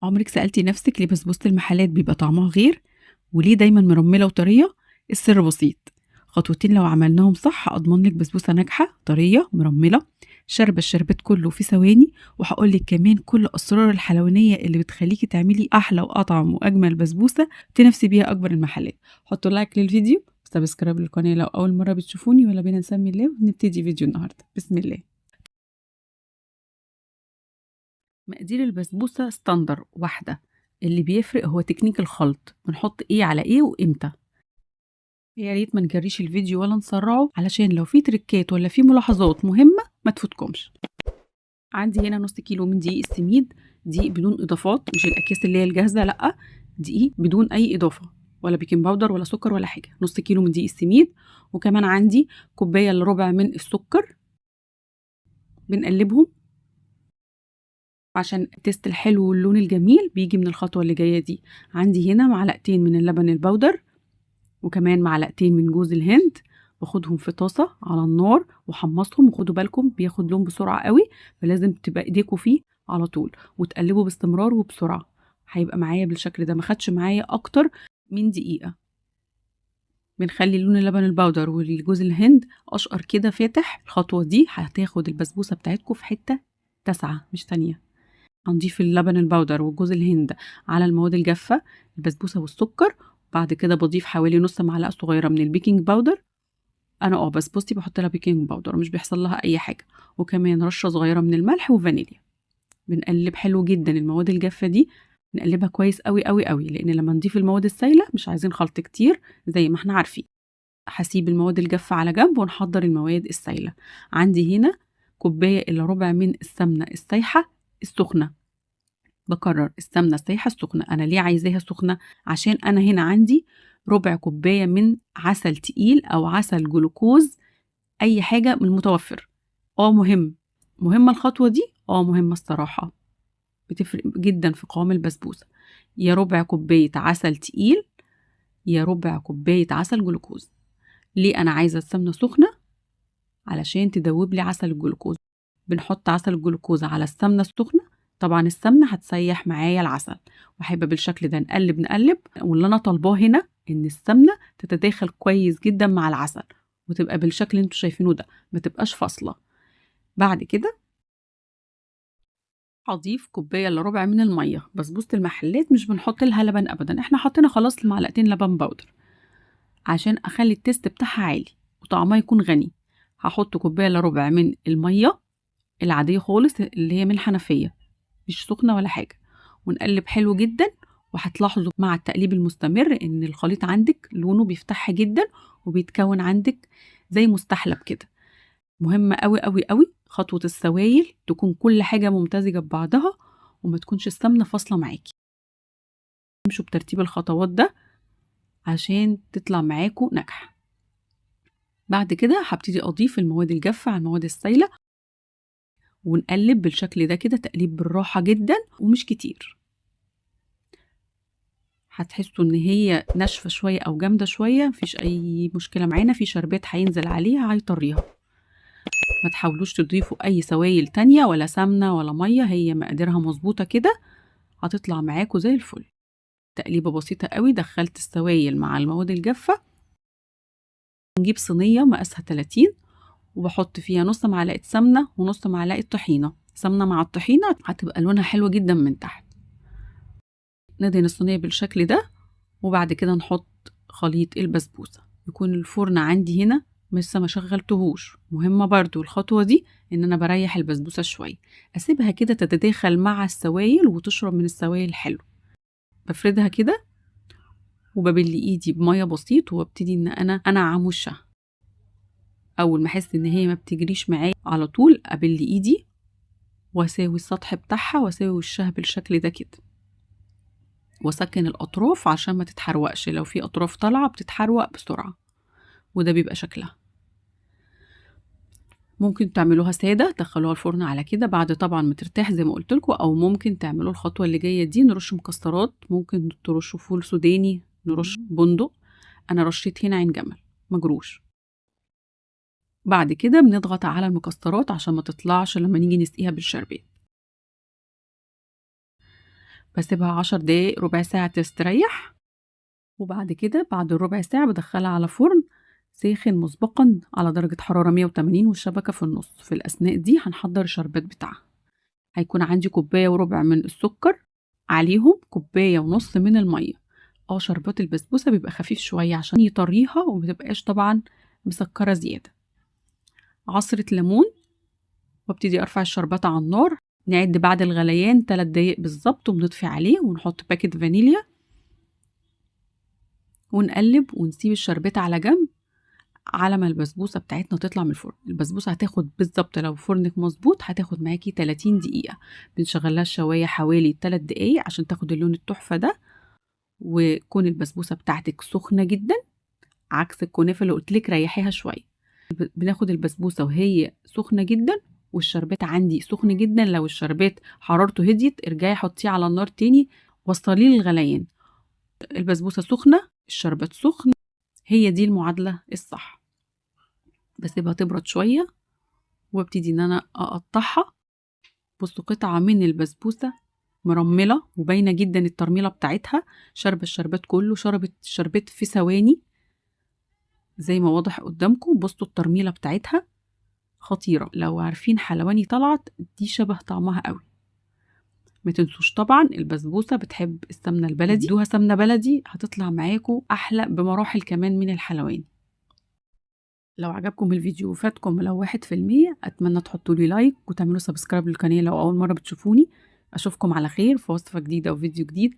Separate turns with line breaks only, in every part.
عمرك سألتي نفسك ليه بسبوسة المحلات بيبقى طعمها غير؟ وليه دايما مرملة وطرية؟ السر بسيط، خطوتين لو عملناهم صح أضمن لك بسبوسة ناجحة طرية مرملة شاربة الشربات كله في ثواني. وهقولك كمان كل أسرار الحلوانية اللي بتخليكي تعملي أحلى وأطعم وأجمل بسبوسة تنافسي بيها أكبر المحلات. حطوا لايك للفيديو، سبسكرايب للقناة لو أول مرة بتشوفوني، ولا بينا نسمي الله ونبتدي فيديو النهاردة. بسم الله. مقادير البسبوسة ستاندر واحدة، اللي بيفرق هو تكنيك الخلط، بنحط ايه على ايه وامتى. يا ريت ما نجريش الفيديو ولا نسرعه علشان لو في تريكات ولا في ملاحظات مهمة ما تفوتكمش. عندي هنا نص كيلو من دقيق السميد، دقيق بدون اضافات، مش الاكياس اللي هي الجاهزة، لا، دقيق بدون اي اضافة ولا بيكنج باودر ولا سكر ولا حاجة. نص كيلو من دقيق السميد، وكمان عندي كوباية الا ربع من السكر. بنقلبهم عشان التيست الحلو واللون الجميل بيجي من الخطوة اللي جاية دي. عندي هنا معلقتين من اللبن البودر، وكمان معلقتين من جوز الهند. باخدهم في طاسة على النار وحمصهم، وخدوا بالكم بياخد لون بسرعة قوي، فلازم تبقى ايديكوا فيه على طول وتقلبوا باستمرار وبسرعة. هيبقى معايا بالشكل ده، ما خدش معايا اكتر من دقيقة. بنخلي لون اللبن البودر والجوز الهند اشقر كده فاتح. الخطوة دي هتاخد البسبوسة بتاعتكم في حتة تاسعة مش تانية. هنضيف اللبن البودر وجوز الهند على المواد الجافة، البسبوسة والسكر. بعد كده بضيف حوالي نص معلقة صغيرة من البيكنج باودر. انا بسبوستي بحط لها بيكنج باودر مش بيحصل لها اي حاجة. وكمان رشة صغيرة من الملح وفانيليا. بنقلب حلو جدا المواد الجافة دي، نقلبها كويس قوي قوي قوي، لان لما نضيف المواد السائلة مش عايزين خلط كتير زي ما احنا عارفين. هسيب المواد الجافة على جنب ونحضر المواد السائلة. عندي هنا كوباية الا ربع من السمنة السايحة السخنة. بكرر، السمنة السايحة السخنة. أنا ليه عايزاها سخنة؟ عشان أنا هنا عندي ربع كوباية من عسل تقيل أو عسل جلوكوز، أي حاجة من المتوفر. مهمة الخطوة دي، مهمة الصراحة، بتفرق جدا في قوام البسبوسة. يا ربع كوباية عسل تقيل يا ربع كوباية عسل جلوكوز. ليه أنا عايزة السمنة سخنة؟ علشان تدوب لي عسل الجلوكوز. بنحط عسل الجلوكوز على السمنة السخنة، طبعا السمنة هتسيح معايا العسل، وهيبقى بالشكل ده. نقلب نقلب، واللي انا طالباه هنا ان السمنة تتداخل كويس جدا مع العسل، وتبقى بالشكل اللي انتوا شايفينه ده، ما تبقاش فاصلة. بعد كده هضيف كوباية الا ربع من المية. بسبوسة المحلات مش بنحط لها لبن ابدا، احنا حطينا خلاص معلقتين لبن بودر عشان اخلي التيست بتاعها عالي وطعمها يكون غني. هحط كوباية الا ربع من المية العادية خالص اللي هي من الحنفية، مش سخنة ولا حاجة. ونقلب حلو جدا، وهتلاحظوا مع التقليب المستمر ان الخليط عندك لونه بيفتح جدا وبيتكون عندك زي مستحلب كده. مهمة قوي قوي قوي خطوة السوائل، تكون كل حاجة ممتزجة ببعضها وما تكونش السمنة فاصلة معاكي. امشوا بترتيب الخطوات ده عشان تطلع معاكوا ناجحة. بعد كده هبتدي اضيف المواد الجافة على المواد السائلة، ونقلب بالشكل ده كده، تقليب بالراحة جدا ومش كتير. هتحسوا ان هي ناشفة شوية او جامدة شوية، مفيش اي مشكلة معانا، في شربات هينزل عليها هيطريها. ما تحاولوش تضيفوا اي سوائل تانية ولا سمنة ولا مية، هي مقاديرها مظبوطة كده، هتطلع معاكوا زي الفل. تقليبة بسيطة قوي، دخلت السوائل مع المواد الجافة. نجيب صينية مقاسها 30، وبحط فيها نص معلقة سمنة ونص معلقة طحينة. سمنة مع الطحينة هتبقى لونها حلو جدا من تحت. ندهن الصينية بالشكل ده، وبعد كده نحط خليط البسبوسة. يكون الفرن عندي هنا لسه ما شغلتهوش. مهمة برضو الخطوة دي، ان انا بريح البسبوسة شوية، اسيبها كده تتداخل مع السوائل وتشرب من السوائل حلو. بفردها كده وببل ايدي بمية بسيط، وابتدي ان انا انعم وشها. اول ما احس ان هي ما بتجريش معايا على طول، ابل ايدي واساوي السطح بتاعها واساوي وشها بالشكل ده كده، واسكن الاطراف عشان ما تتحرقش. لو في اطراف طالعه بتتحرق بسرعه، وده بيبقى شكلها. ممكن تعملوها ساده، تدخلوها الفرن على كده بعد طبعا ما ترتاح زي ما قلت لكم، او ممكن تعملوا الخطوه اللي جايه دي، نرش مكسرات، ممكن ترشوا فول سوداني، نرش بندق. انا رشيت هنا عين جمل مجروش. بعد كده بنضغط على المكسرات عشان ما تطلعش لما نيجي نسقيها بالشربات. بسيبها 10 دقايق ربع ساعة تستريح، وبعد كده بعد الربع ساعة بدخلها على فرن ساخن مسبقا على درجة حرارة 180 والشبكة في النص. في الأثناء دي هنحضر الشربات بتاعها. هيكون عندي كوباية وربع من السكر، عليهم كوباية ونص من المية. شربات البسبوسة بيبقى خفيف شوية عشان يطريها ومتبقاش طبعا مسكرة زيادة. عصرة ليمون، وابتدي ارفع الشربات على النار. نعد بعد الغليان 3 دقايق بالظبط ونطفي عليه ونحط باكت فانيليا ونقلب ونسيب الشربات على جنب على ما البسبوسة بتاعتنا تطلع من الفرن. البسبوسة هتاخد بالظبط لو فرنك مظبوط هتاخد معاكي 30 دقيقة. بنشغلها الشواية حوالي 3 دقايق عشان تاخد اللون التحفة ده، وكون البسبوسة بتاعتك سخنة جدا عكس الكنافة اللي قلتلك ريحيها شوية. بناخد البسبوسة وهي سخنة جدا والشربات عندي سخن جدا. لو الشربات حرارته هديت ارجعي حطيه على النار تاني وصليه للغليان. البسبوسة سخنة، الشربات سخن، هي دي المعادلة الصح. بسيبها تبرد شوية وابتدي ان انا اقطعها. بصوا قطعة من البسبوسة مرملة وباينة جدا الترميلة بتاعتها، شرب الشربات كله، شربت الشربات في ثواني زي ما واضح قدامكم. بصوا الترميلة بتاعتها خطيرة. لو عارفين حلواني طلعت دي شبه طعمها قوي. ما تنسوش طبعا البسبوسة بتحب السمنة البلدي، ادوها سمنة بلدي هتطلع معاكم احلى بمراحل كمان من الحلواني. لو عجبكم الفيديو وفاتكم لو 1%، اتمنى تحطوا لي لايك وتعملوا سبسكرايب للقناة لو اول مرة بتشوفوني. اشوفكم على خير في وصفة جديدة وفيديو جديد.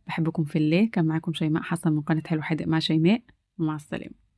بحبكم في الله. كان معاكم شيماء حسن من قناة حلو حادق مع شيماء، ومع السلامة.